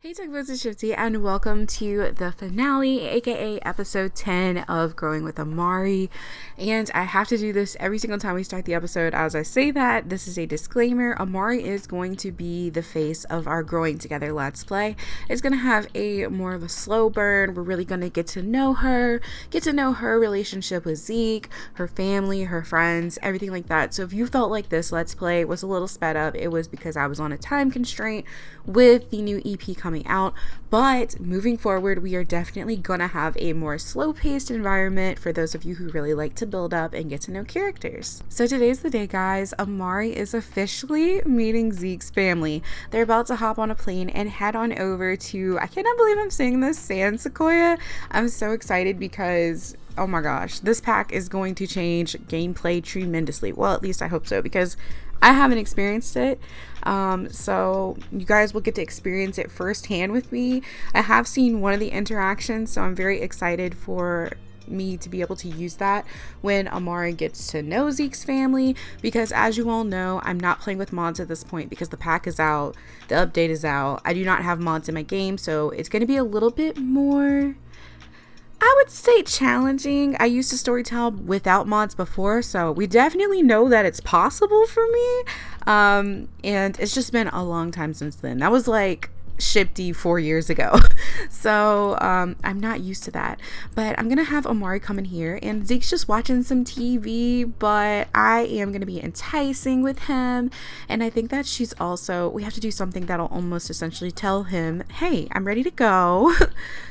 Hey Tugboats, it's Shiipty and welcome to the finale, aka episode 10 of Growing with Amari. And I have to do this every single time we start the episode. As I say that, this is a disclaimer. Amari is going to be the face of our Growing Together Let's Play. It's going to have a more of a slow burn. We're really going to get to know her relationship with Zeke, her family, her friends, everything like that. So if you felt like this Let's Play was a little sped up, it was because I was on a time constraint with the new EP coming out. But moving forward, we are definitely gonna have a more slow-paced environment for those of you who really like to build up and get to know characters. So today's the day, guys. Amari is officially meeting Zeke's family. They're about to hop on a plane and head on over to, I cannot believe I'm saying this, San Sequoia. I'm so excited because oh my gosh, this pack is going to change gameplay tremendously. Well, at least I hope so, because I haven't experienced it. So you guys will get to experience it firsthand with me. I have seen one of the interactions, so I'm very excited for me to be able to use that when Amari gets to know Zeke's family, because as you all know, I'm not playing with mods at this point because the pack is out, the update is out. I do not have mods in my game, so it's going to be a little bit more, I would say, challenging. I used to storytell without mods before, so we definitely know that it's possible for me. And it's just been a long time since then. That was like Shiipty 4 years ago. So I'm not used to that. But I'm gonna have Amari come in here, and Zeke's just watching some TV, but I am gonna be enticing with him. And I think that she's also, we have to do something that'll almost essentially tell him, hey, I'm ready to go.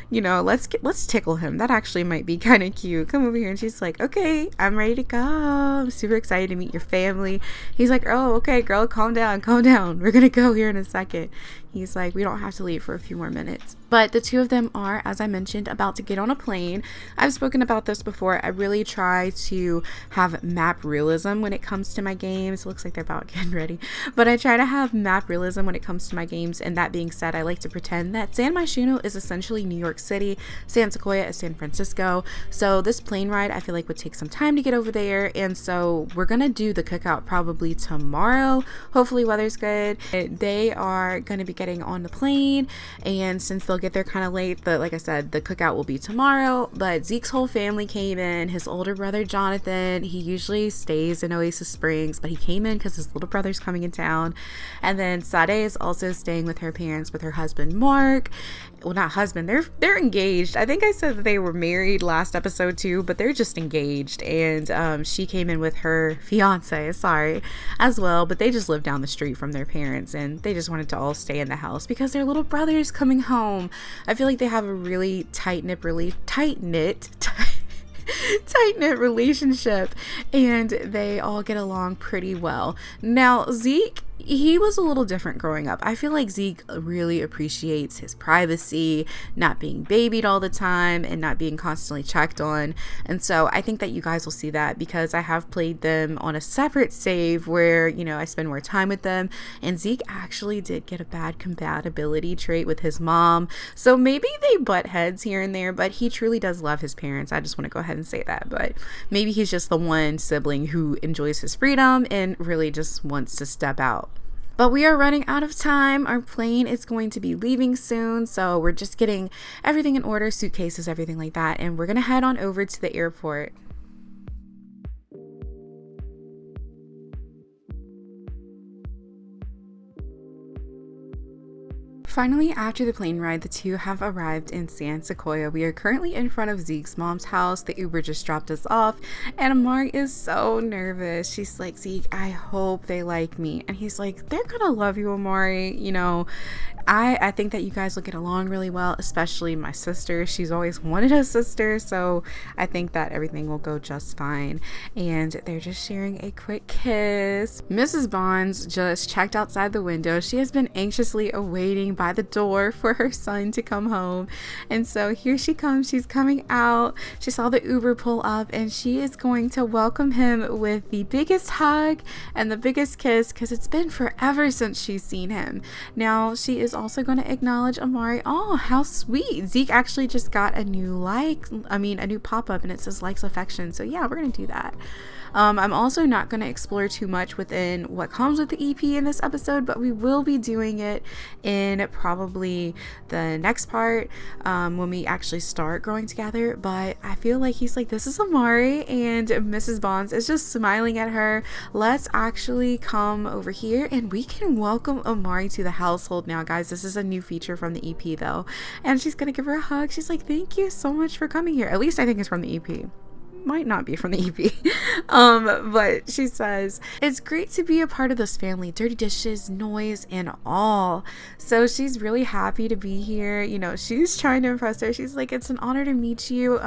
You know, let's tickle him. That actually might be kind of cute. Come over here. And she's like, okay, I'm ready to go. I'm super excited to meet your family. He's like, oh, okay, girl, calm down. We're gonna go here in a second. He's like, we don't have to leave for a few more minutes. But the two of them are, as I mentioned, about to get on a plane. I've spoken about this before. I really try to have map realism when it comes to my games. It looks like they're about getting ready. But I try to have map realism when it comes to my games. And that being said, I like to pretend that San Myshuno is essentially New York City. San Sequoia is San Francisco. So this plane ride, I feel like would take some time to get over there. And so we're going to do the cookout probably tomorrow. Hopefully weather's good. They are going to be getting on the plane, and since they'll get there kind of late, like I said, the cookout will be tomorrow. But Zeke's whole family came in. His older brother Jonathan, he usually stays in Oasis Springs, but he came in because his little brother's coming in town. And then Sade is also staying with her parents with her husband Mark. Well, not husband, they're engaged. I think I said that they were married last episode too, but they're just engaged. And she came in with her fiance, as well, but they just live down the street from their parents, and they just wanted to all stay in the house because their little brother is coming home. I feel like they have a really tight-knit relationship, and they all get along pretty well. Now, Zeke, he was a little different growing up. I feel like Zeke really appreciates his privacy, not being babied all the time, and not being constantly checked on. And so I think that you guys will see that, because I have played them on a separate save where, you know, I spend more time with them. And Zeke actually did get a bad compatibility trait with his mom. So maybe they butt heads here and there, but he truly does love his parents. I just want to go ahead and say that. But maybe he's just the one sibling who enjoys his freedom and really just wants to step out. But we are running out of time. Our plane is going to be leaving soon, so we're just getting everything in order, suitcases, everything like that, and we're gonna head on over to the airport. Finally, after the plane ride, the two have arrived in San Sequoia. We are currently in front of Zeke's mom's house. The Uber just dropped us off, and Amari is so nervous. She's like, Zeke, I hope they like me. And he's like, they're gonna love you, Amari. You know, I think that you guys will get along really well, especially my sister. She's always wanted a sister, so I think that everything will go just fine. And they're just sharing a quick kiss. Mrs. Bonds just checked outside the window. She has been anxiously awaiting by the door for her son to come home. And so here she comes. She's coming out. She saw the Uber pull up, and she is going to welcome him with the biggest hug and the biggest kiss, because it's been forever since she's seen him. Now she is also going to acknowledge Amari. Oh, how sweet. Zeke actually just got a new a new pop-up, and it says likes affection. So yeah, we're going to do that. I'm also not going to explore too much within what comes with the EP in this episode, but we will be doing it in probably the next part when we actually start growing together. But I feel like he's like, this is Amari, and Mrs. Bonds is just smiling at her. Let's actually come over here and we can welcome Amari to the household now, guys. This is a new feature from the EP though, and she's gonna give her a hug. She's like, thank you so much for coming here. At least I think it's from the EP. Might not be from the EP. But she says, it's great to be a part of this family, dirty dishes, noise, and all. So she's really happy to be here. You know, she's trying to impress her. She's like, it's an honor to meet you.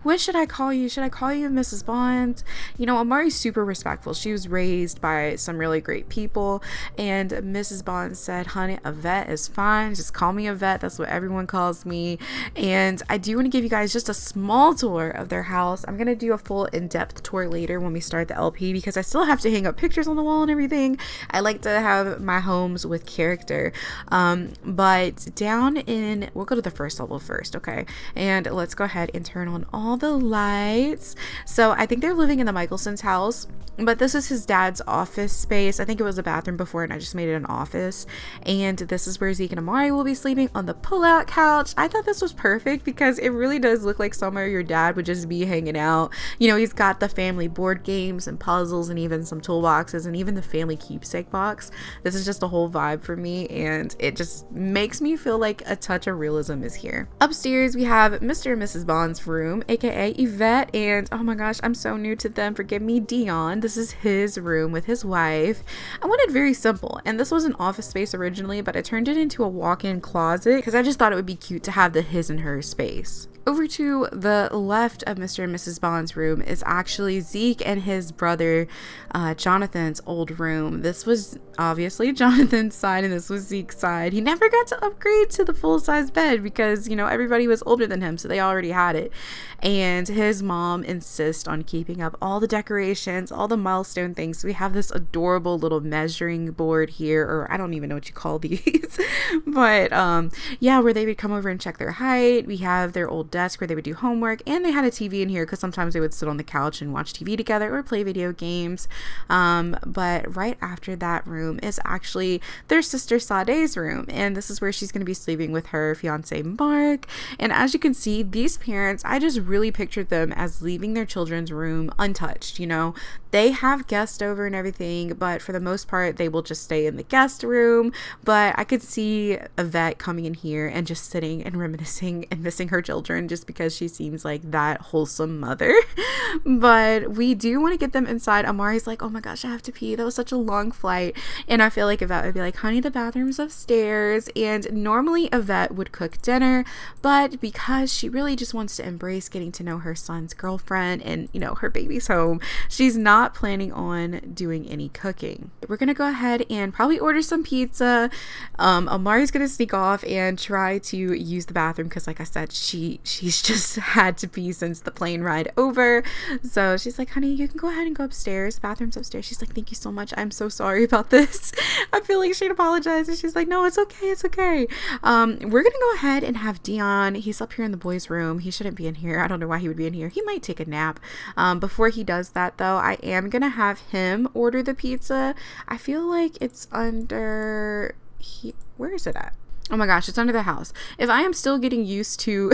What should I call you? Should I call you Mrs. Bond? You know, Amari's super respectful. She was raised by some really great people, and Mrs. Bond said, honey, Yvette is fine. Just call me Yvette. That's what everyone calls me. And I do want to give you guys just a small tour of their house. I'm gonna do a full in-depth tour later when we start the LP, because I still have to hang up pictures on the wall and everything. I like to have my homes with character. But down in, we'll go to the first level first, okay? And let's go ahead and turn on all the lights. So I think they're living in the Michelson's house, but this is his dad's office space. I think it was a bathroom before and I just made it an office. And this is where Zeke and Amari will be sleeping, on the pull-out couch. I thought this was perfect because it really does look like somewhere your dad would just be hanging out. You know, he's got the family board games and puzzles and even some toolboxes and even the family keepsake box. This is just a whole vibe for me, and it just makes me feel like a touch of realism is here. Upstairs we have Mr. and Mrs. Bond's room, aka Yvette, and oh my gosh, I'm so new to them, forgive me, Dion. This is his room with his wife. I wanted very simple, and this was an office space originally, but I turned it into a walk-in closet because I just thought it would be cute to have the his and her space. Over to the left of Mr. and Mrs. Bond's room is actually Zeke and his brother Jonathan's old room. This was obviously Jonathan's side and this was Zeke's side. He never got to upgrade to the full-size bed because, you know, everybody was older than him, so they already had it. And his mom insists on keeping up all the decorations, all the milestone things. So we have this adorable little measuring board here, or I don't even know what you call these. But yeah, where they would come over and check their height. We have their old desk where they would do homework, and they had a TV in here because sometimes they would sit on the couch and watch TV together or play video games. But right after that room is actually their sister Sade's room, and this is where she's going to be sleeping with her fiance Mark. And as you can see, these parents, I just really pictured them as leaving their children's room untouched. You know, they have guests over and everything, but for the most part they will just stay in the guest room. But I could see Yvette coming in here and just sitting and reminiscing and missing her children, just because she seems like that wholesome mother. But we do want to get them inside. Amari's like, oh my gosh, I have to pee, that was such a long flight. And I feel like Yvette would be like, honey, the bathroom's upstairs. And normally Yvette would cook dinner, but because she really just wants to embrace getting to know her son's girlfriend and, you know, her baby's home, she's not planning on doing any cooking. We're gonna go ahead and probably order some pizza. Amari's gonna sneak off and try to use the bathroom because, like I said, she's just had to pee since the plane ride over. So she's like, honey, you can go ahead and go upstairs. The bathroom's upstairs. She's like, thank you so much, I'm so sorry about this. I feel like she'd apologize, and she's like, no, it's okay, it's okay. We're gonna go ahead and have Dion. He's up here in the boys' room. He shouldn't be in here. I don't know why he would be in here. He might take a nap. Before he does that though, I am gonna have him order the pizza. I feel like it's under where is it at? Oh my gosh, it's under the house. If I am still getting used to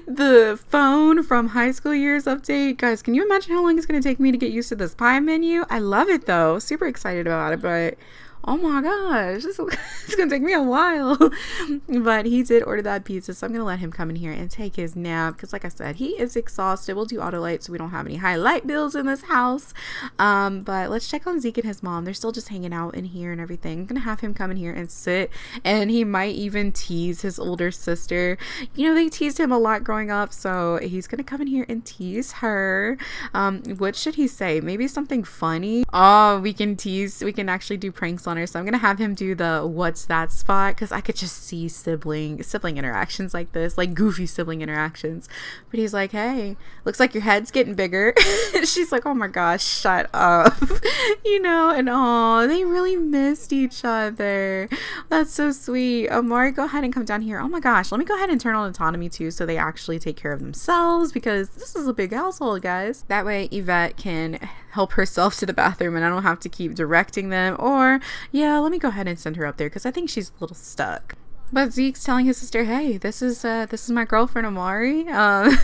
the phone from high school years update, guys, can you imagine how long it's going to take me to get used to this pie menu? I love it though. Super excited about it, but oh my gosh, it's gonna take me a while. But he did order that pizza, so I'm gonna let him come in here and take his nap because, like I said, he is exhausted. We'll do auto light so we don't have any high light bills in this house. But let's check on Zeke and his mom. They're still just hanging out in here and everything. I'm gonna have him come in here and sit, and he might even tease his older sister. You know, they teased him a lot growing up, so he's gonna come in here and tease her. What should he say? Maybe something funny. Oh, we can actually do pranks on her. So I'm gonna have him do the what's that spot, because I could just see sibling interactions like this, like goofy sibling interactions. But he's like, hey, looks like your head's getting bigger. She's like, oh my gosh, shut up. And they really missed each other. That's so sweet. Amari, go ahead and come down here. Oh my gosh, let me go ahead and turn on autonomy too, so they actually take care of themselves, because this is a big household, guys. That way Yvette can help herself to the bathroom and I don't have to keep directing them. Or yeah, let me go ahead and send her up there, because I think she's a little stuck. But Zeke's telling his sister, hey, this is my girlfriend Amari.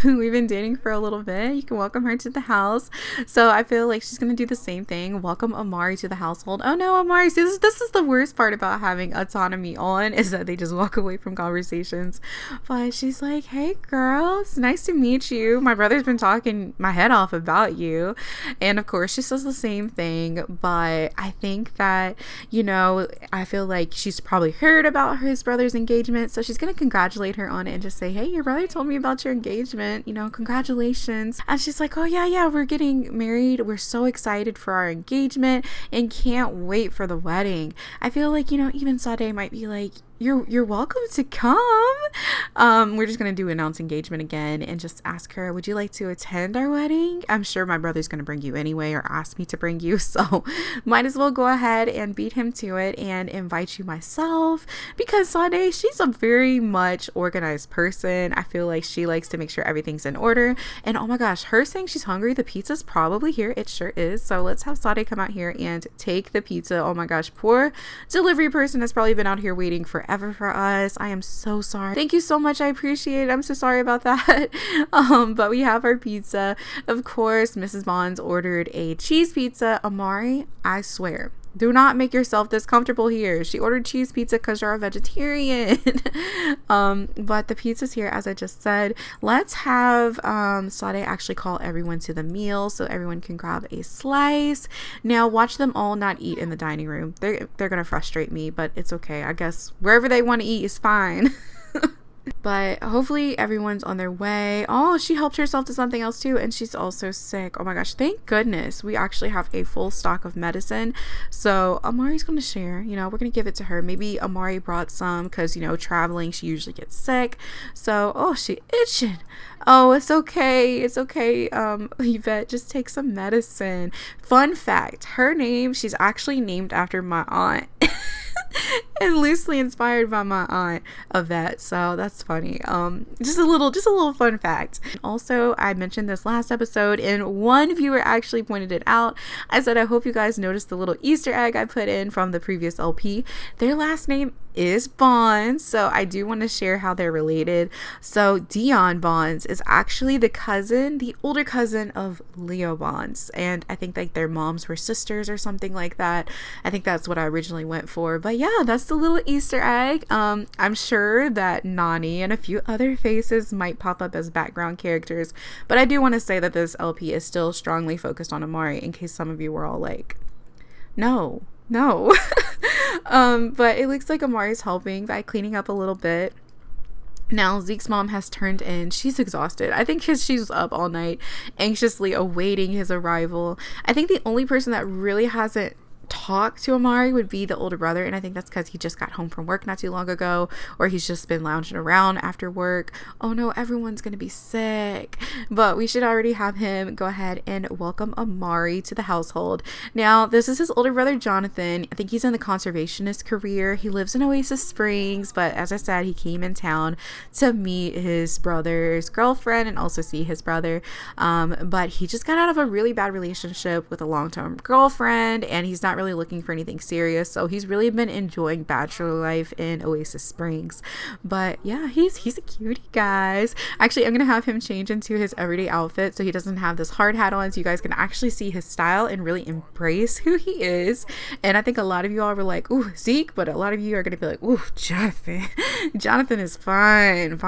We've been dating for a little bit. You can welcome her to the house. So I feel like she's gonna do the same thing, welcome Amari to the household. Oh no, Amari, see, this is the worst part about having autonomy on, is that they just walk away from conversations. But she's like, hey girl, it's nice to meet you. My brother's been talking my head off about you. And of course she says the same thing, but I think that, I feel like she's probably heard about his brother's engagement, so she's gonna congratulate her on it and just say, hey, your brother told me about your engagement, congratulations. And she's like, oh yeah, we're getting married, we're so excited for our engagement and can't wait for the wedding. I feel like, even Sade might be like, you're welcome to come. We're just gonna do announce engagement again and just ask her, would you like to attend our wedding? I'm sure my brother's gonna bring you anyway, or ask me to bring you, so might as well go ahead and beat him to it and invite you myself, because Sade, she's a very much organized person. I feel like she likes to make sure everything's in order. And oh my gosh, her saying she's hungry, the pizza's probably here. It sure is. So let's have Sade come out here and take the pizza. Oh my gosh, poor delivery person has probably been out here waiting forever for us. I am so sorry. Thank you so much. I appreciate it. I'm so sorry about that. But we have our pizza. Of course, Mrs. Bonds ordered a cheese pizza. Amari, I swear, do not make yourself this comfortable here. She ordered cheese pizza because you're a vegetarian. But the pizza's here, as I just said. Let's have Sade actually call everyone to the meal so everyone can grab a slice. Now watch them all not eat in the dining room. They're gonna frustrate me, but it's okay. I guess wherever they want to eat is fine. But hopefully everyone's on their way. Oh, she helped herself to something else too, and she's also sick. Oh my gosh, thank goodness we actually have a full stock of medicine. So Amari's gonna share, we're gonna give it to her. Maybe Amari brought some because, traveling, she usually gets sick. So, oh, she itching. Oh, it's okay. Yvette, just take some medicine. Fun fact, her name, she's actually named after my aunt. And loosely inspired by my aunt Yvette, so that's funny. Just a little fun fact. Also, I mentioned this last episode and one viewer actually pointed it out. I said I hope you guys noticed the little Easter egg I put in from the previous LP. Their last name is Bonds, so I do want to share how they're related. So Dion Bonds is actually the older cousin of Leo Bonds, and I think like their moms were sisters or something like that. I think that's what I originally went for, but yeah, that's the little Easter egg. I'm sure that Nani and a few other faces might pop up as background characters, but I do want to say that this LP is still strongly focused on Amari, in case some of you were all like, no. But it looks like Amari's helping by cleaning up a little bit. Now Zeke's mom has turned in. She's exhausted. I think because she's up all night anxiously awaiting his arrival. I think the only person that really hasn't talk to Amari would be the older brother, and I think that's because he just got home from work not too long ago, or he's just been lounging around after work. Oh no, everyone's gonna be sick. But we should already have him go ahead and welcome Amari to the household. Now this is his older brother Jonathan. I think he's in the conservationist career. He lives in Oasis Springs, but as I said, he came in town to meet his brother's girlfriend and also see his brother. But he just got out of a really bad relationship with a long-term girlfriend, and he's not really looking for anything serious, so he's really been enjoying bachelor life in Oasis Springs. But yeah, he's a cutie, guys. Actually, I'm gonna have him change into his everyday outfit so he doesn't have this hard hat on, so you guys can actually see his style and really embrace who he is. And I think a lot of you all were like, ooh, Zeke, but a lot of you are gonna be like, ooh, Jonathan is fine.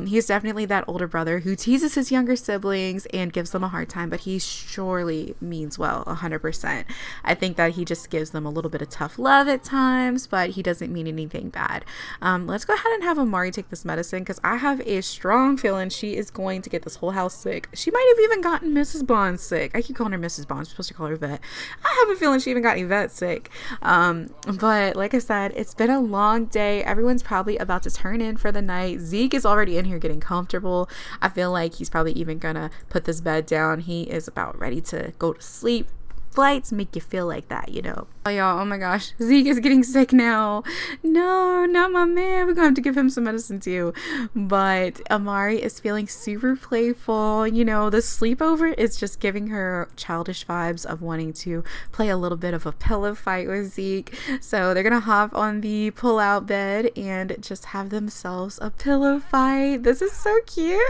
He's definitely that older brother who teases his younger siblings and gives them a hard time, but he surely means well, 100%. I think that he just gives them a little bit of tough love at times, but he doesn't mean anything bad. Let's go ahead and have Amari take this medicine, because I have a strong feeling she is going to get this whole house sick. She might have even gotten Mrs. Bond sick. I keep calling her Mrs. Bond. I'm supposed to call her Yvette. I have a feeling she even got Yvette sick. But like I said, it's been a long day. Everyone's probably about to turn in for the night. Zeke is already in here getting comfortable. I feel like he's probably even gonna put this bed down. He is about ready to go to sleep. Flights make you feel like that, you know. Oh, y'all, oh my gosh, Zeke is getting sick now. No, not my man. We're gonna have to give him some medicine too. But Amari is feeling super playful. You know, the sleepover is just giving her childish vibes of wanting to play a little bit of a pillow fight with Zeke. So they're gonna hop on the pull-out bed and just have themselves a pillow fight. This is so cute.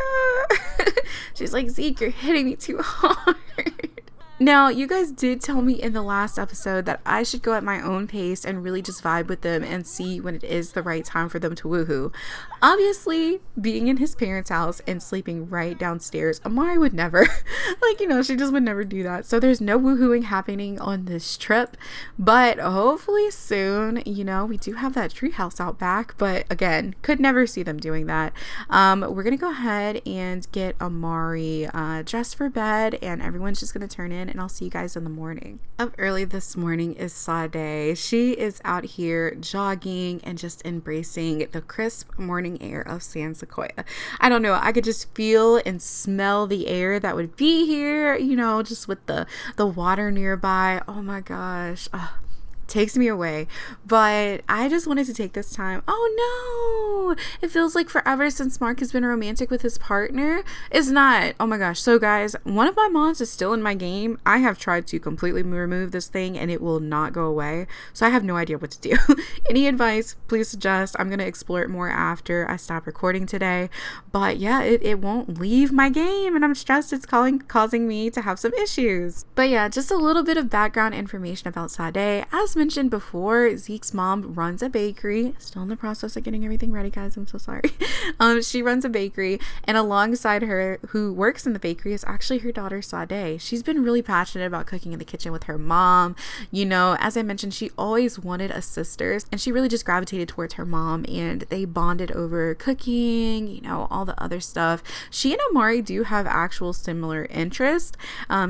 She's like, Zeke, you're hitting me too hard. Now, you guys did tell me in the last episode that I should go at my own pace and really just vibe with them and see when it is the right time for them to woohoo. Obviously, being in his parents' house and sleeping right downstairs, Amari would never, like, you know, she just would never do that. So there's no woohooing happening on this trip, but hopefully soon. You know, we do have that treehouse out back, but again, could never see them doing that. We're gonna go ahead and get Amari dressed for bed, and everyone's just gonna turn in, and I'll see you guys in the morning. Up early this morning is Sade. She is out here jogging and just embracing the crisp morning air of San Sequoia. I don't know, I could just feel and smell the air that would be here, you know, just with the water nearby. Oh my gosh. Takes me away. But I just wanted to take this time. Oh no, it feels like forever since Mark has been romantic with his partner. It's not. Oh my gosh. So guys, one of my mods is still in my game. I have tried to completely remove this thing and it will not go away, so I have no idea what to do. Any advice, please suggest. I'm gonna explore it more after I stop recording today. But yeah, it won't leave my game, and I'm stressed it's causing me to have some issues. But yeah, just a little bit of background information about Sade. As mentioned before, Zeke's mom runs a bakery. Still in the process of getting everything ready, guys. I'm so sorry. She runs a bakery, and alongside her, who works in the bakery, is actually her daughter Sade. She's been really passionate about cooking in the kitchen with her mom. You know, as I mentioned, she always wanted a sister, and she really just gravitated towards her mom, and they bonded over cooking, you know, all the other stuff. She and Amari do have actual similar interests.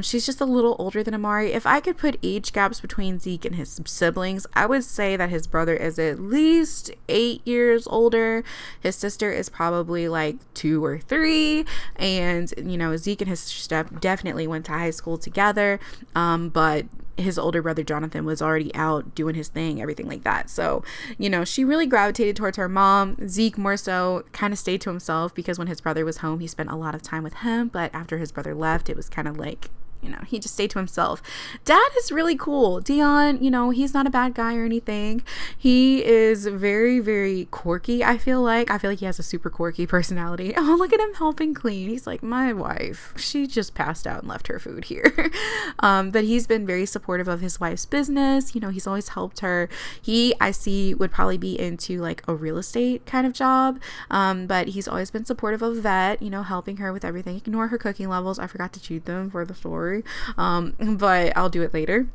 She's just a little older than Amari. If I could put age gaps between Zeke and his siblings, I would say that his brother is at least 8 years older. His sister is probably like 2 or 3, and you know, Zeke and his sister definitely went to high school together, but his older brother Jonathan was already out doing his thing, everything like that. So, you know, she really gravitated towards her mom. Zeke more so kind of stayed to himself, because when his brother was home, he spent a lot of time with him, but after his brother left, it was kind of like, you know, he just stayed to himself. Dad is really cool. Dion, you know, he's not a bad guy or anything. He is very, very quirky. I feel like he has a super quirky personality. Oh, look at him helping clean. He's like, my wife, she just passed out and left her food here. But he's been very supportive of his wife's business. You know, he's always helped her. I see would probably be into like a real estate kind of job. But he's always been supportive of Yvette, you know, helping her with everything. Ignore her cooking levels. I forgot to cheat them for the story. But I'll do it later.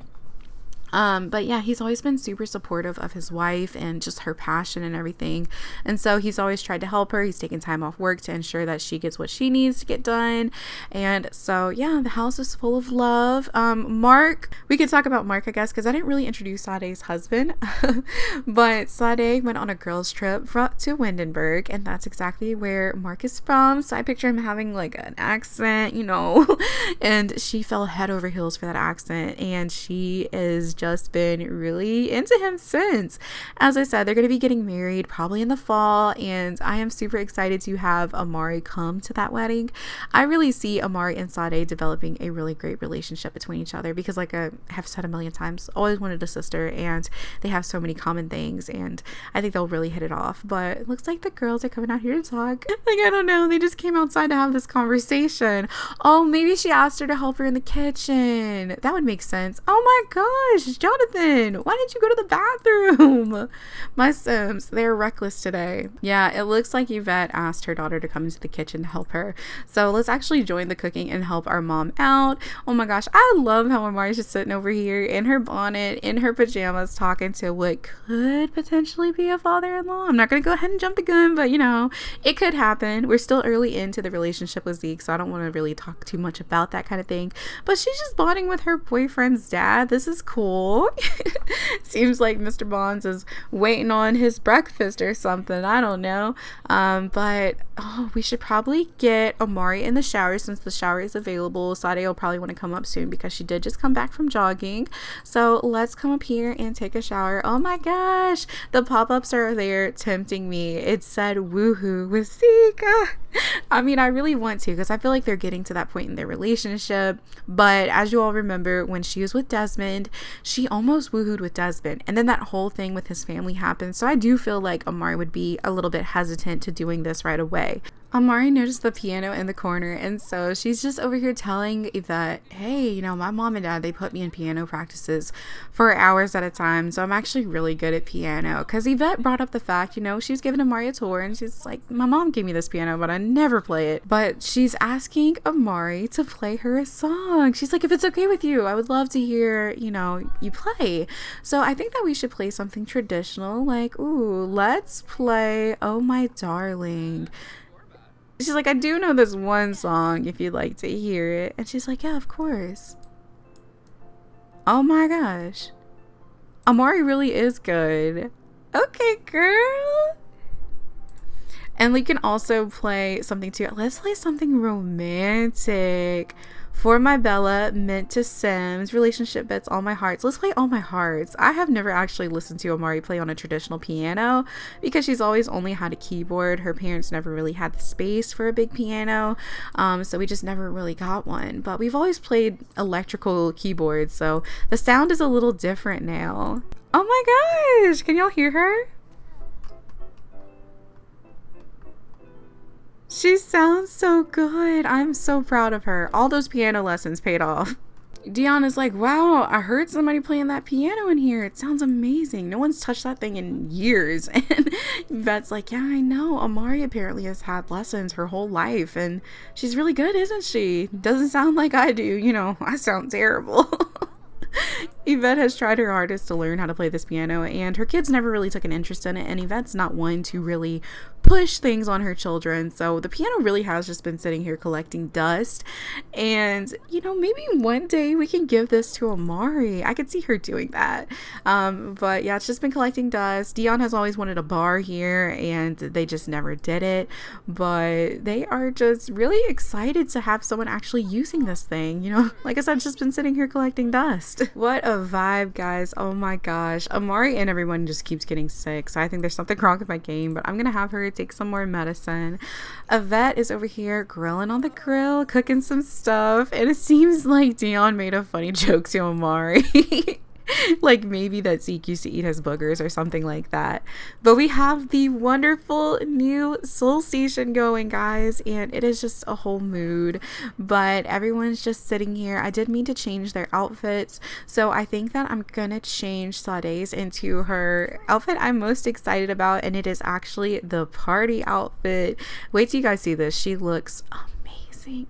But yeah, he's always been super supportive of his wife and just her passion and everything. And so he's always tried to help her. He's taken time off work to ensure that she gets what she needs to get done. And so, yeah, the house is full of love. Mark, we could talk about Mark, I guess, because I didn't really introduce Sade's husband. But Sade went on a girls' trip to Windenburg, and that's exactly where Mark is from. So I picture him having like an accent, you know, and she fell head over heels for that accent. And she is just been really into him since. As I said, they're going to be getting married probably in the fall, and I am super excited to have Amari come to that wedding. I really see Amari and Sade developing a really great relationship between each other, because like I have said a million times, always wanted a sister, and they have so many common things, and I think they'll really hit it off. But it looks like the girls are coming out here to talk. Like, I don't know, they just came outside to have this conversation. Oh, maybe she asked her to help her in the kitchen. That would make sense. Oh my gosh, gosh, Jonathan, why didn't you go to the bathroom? My Sims, they're reckless today. Yeah, it looks like Yvette asked her daughter to come into the kitchen to help her. So let's actually join the cooking and help our mom out. Oh my gosh, I love how Amari's just sitting over here in her bonnet, in her pajamas, talking to what could potentially be a father-in-law. I'm not going to go ahead and jump the gun, but you know, it could happen. We're still early into the relationship with Zeke, so I don't want to really talk too much about that kind of thing. But she's just bonding with her boyfriend's dad. This is cool. Seems like Mr. Bonds is waiting on his breakfast or something. I don't know. But we should probably get Amari in the shower since the shower is available. Sade will probably want to come up soon because she did just come back from jogging. So let's come up here and take a shower. Oh my gosh, the pop-ups are there tempting me. It said woohoo with Zeke. I mean, I really want to because I feel like they're getting to that point in their relationship. But as you all remember, when she was with Desmond, she almost woohooed with Desmond. And then that whole thing with his family happened. So I do feel like Amari would be a little bit hesitant to doing this right away. Amari noticed the piano in the corner, and so she's just over here telling Yvette, hey, you know, my mom and dad, they put me in piano practices for hours at a time, so I'm actually really good at piano. Because Yvette brought up the fact, you know, she was giving Amari a tour, and she's like, my mom gave me this piano, but I never play it. But she's asking Amari to play her a song. She's like, if it's okay with you, I would love to hear, you know, you play. So I think that we should play something traditional, like, ooh, let's play Oh My Darling. She's like, I do know this one song if you'd like to hear it. And she's like, yeah, of course. Oh my gosh. Amari really is good. Okay, girl. And we can also play something too. Let's play something romantic. For My Bella, Meant to Sims, Relationship Bets, All My Hearts. Let's play All My Hearts. I have never actually listened to Amari play on a traditional piano because she's always only had a keyboard. Her parents never really had the space for a big piano, so we just never really got one. But we've always played electrical keyboards, so the sound is a little different now. Oh my gosh, can y'all hear her? She sounds so good. I'm so proud of her. All those piano lessons paid off. Dion is like, wow, I heard somebody playing that piano in here. It sounds amazing. No one's touched that thing in years. And Yvette's like, yeah, I know. Amari apparently has had lessons her whole life. And she's really good, isn't she? Doesn't sound like I do. You know, I sound terrible. Yvette has tried her hardest to learn how to play this piano, and her kids never really took an interest in it, and Yvette's not one to really push things on her children, so the piano really has just been sitting here collecting dust. And you know, maybe one day we can give this to Amari. I could see her doing that. But yeah, it's just been collecting dust. Dion has always wanted a bar here, and they just never did it, but they are just really excited to have someone actually using this thing. You know, like I said, it's just been sitting here collecting dust. What a vibe, guys. Oh my gosh, Amari and everyone just keeps getting sick, so I think there's something wrong with my game, but I'm gonna have her take some more medicine. Yvette is over here grilling on the grill, cooking some stuff, and it seems like Dion made a funny joke to Amari. Like maybe that Zeke used to eat his boogers or something like that. But we have the wonderful new Soul Station going, guys, and it is just a whole mood. But everyone's just sitting here. I did mean to change their outfits, so I think that I'm gonna change Sade's into her outfit I'm most excited about, and it is actually the party outfit. Wait till you guys see this. She looks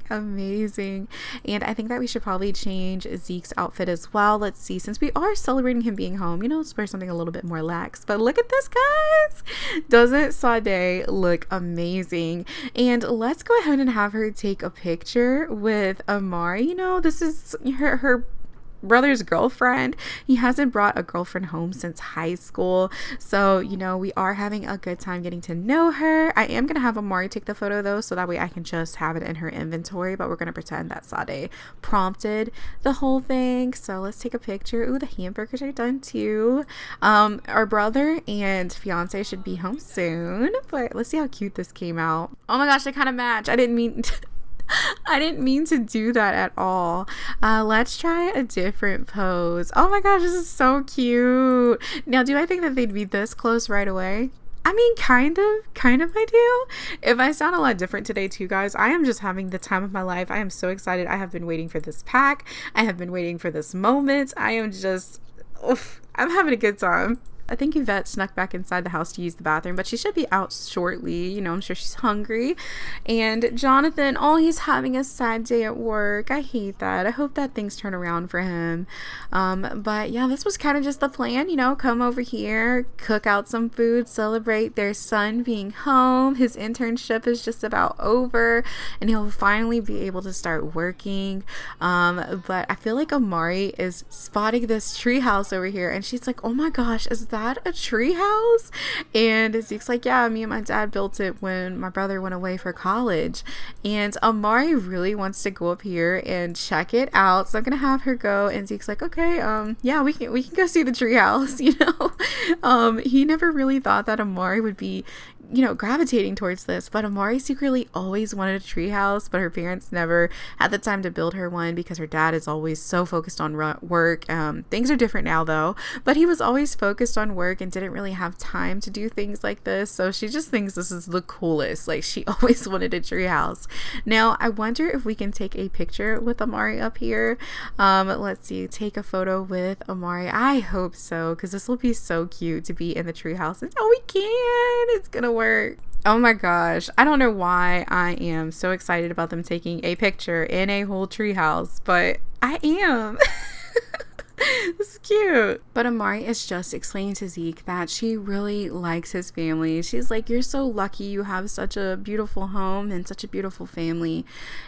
amazing. And I think that we should probably change Zeke's outfit as well. Let's see, since we are celebrating him being home, you know, let's wear something a little bit more lax. But look at this, guys. Doesn't Sade look amazing? And let's go ahead and have her take a picture with Amari. You know, this is her brother's girlfriend. He hasn't brought a girlfriend home since high school, so you know, we are having a good time getting to know her. I am gonna have Amari take the photo though, so that way I can just have it in her inventory, but we're gonna pretend that Sade prompted the whole thing. So let's take a picture. Ooh, the hamburgers are done too. Our brother and fiance should be home soon, but let's see how cute this came out. Oh my gosh, they kind of match. I didn't mean to do that at all. Let's try a different pose. Oh my gosh, this is so cute. Now, do I think that they'd be this close right away? I mean, kind of I do. If I sound a lot different today too, guys, I am just having the time of my life. I am so excited. I have been waiting for this pack. I have been waiting for this moment. I am just oof, I'm having a good time. I think Yvette snuck back inside the house to use the bathroom, but she should be out shortly. You know, I'm sure she's hungry. And Jonathan, oh, he's having a sad day at work. I hate that. I hope that things turn around for him. But yeah, this was kind of just the plan, you know, come over here, cook out some food, celebrate their son being home. His internship is just about over, and he'll finally be able to start working. But I feel like Amari is spotting this tree house over here, and she's like, oh my gosh, is that a tree house? And Zeke's like, yeah, me and my dad built it when my brother went away for college. And Amari really wants to go up here and check it out, so I'm gonna have her go. And Zeke's like, okay, yeah, we can go see the tree house. You know, he never really thought that Amari would be, you know, gravitating towards this, but Amari secretly always wanted a tree house, but her parents never had the time to build her one because her dad is always so focused on work. Things are different now though, but he was always focused on work and didn't really have time to do things like this, so she just thinks this is the coolest. Like, she always wanted a tree house. Now I wonder if we can take a picture with Amari up here. Let's see, take a photo with Amari. I hope so, because this will be so cute to be in the tree house. And oh, we can, it's gonna work. Oh my gosh, I don't know why I am so excited about them taking a picture in a whole treehouse, but I am. This is cute. But Amari is just explaining to Zeke that she really likes his family. She's like, you're so lucky you have such a beautiful home and such a beautiful family.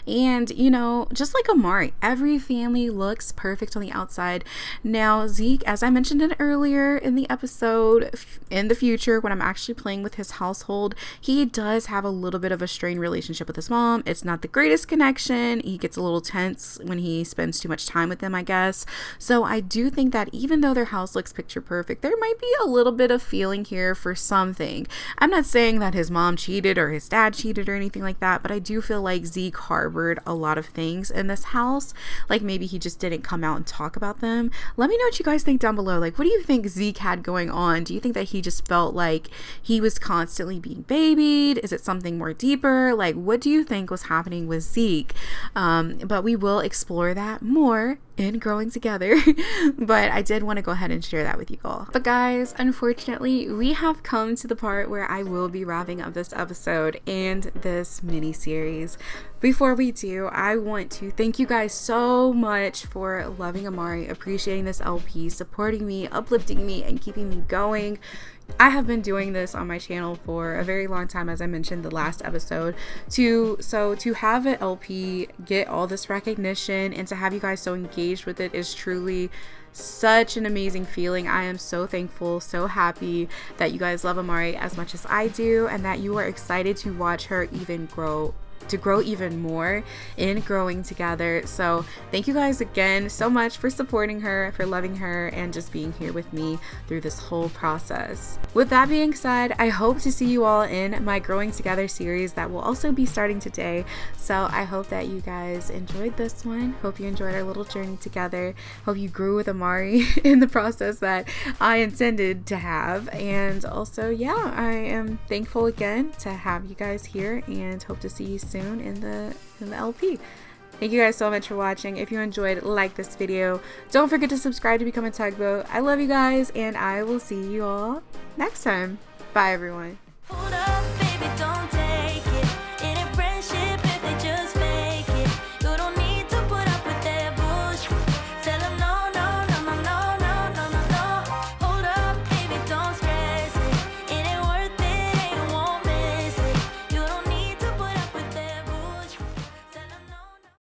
And, you know, just like Amari, every family looks perfect on the outside. Now, Zeke, as I mentioned it earlier in the episode, in the future, when I'm actually playing with his household, he does have a little bit of a strained relationship with his mom. It's not the greatest connection. He gets a little tense when he spends too much time with them, I guess. So I do think that even though their house looks picture perfect, there might be a little bit of feeling here for something. I'm not saying that his mom cheated or his dad cheated or anything like that, but I do feel like Zeke harbored a lot of things in this house. Like, maybe he just didn't come out and talk about them. Let me know what you guys think down below. Like, what do you think Zeke had going on? Do you think that he just felt like he was constantly being babied? Is it something more deeper? Like, what do you think was happening with Zeke? But we will explore that more in Growing Together. But I did want to go ahead and share that with you all. But guys, unfortunately, we have come to the part where I will be wrapping up this episode and this mini series. Before we do, I want to thank you guys so much for loving Amari, appreciating this LP, supporting me, uplifting me, and keeping me going. I have been doing this on my channel for a very long time, as I mentioned the last episode. To have an LP get all this recognition and to have you guys so engaged with it is truly such an amazing feeling. I am so thankful, so happy that you guys love Amari as much as I do, and that you are excited to watch her grow even more in Growing Together. So thank you guys again so much for supporting her, for loving her, and just being here with me through this whole process. With that being said, I hope to see you all in my Growing Together series that will also be starting today. So I hope that you guys enjoyed this one. Hope you enjoyed our little journey together. Hope you grew with Amari in the process that I intended to have. And also, yeah, I am thankful again to have you guys here, and hope to see you soon in the LP. Thank you guys so much for watching. If you enjoyed, like this video. Don't forget to subscribe to become a tugboat. I love you guys, and I will see you all next time. Bye everyone. Hold up, baby, don't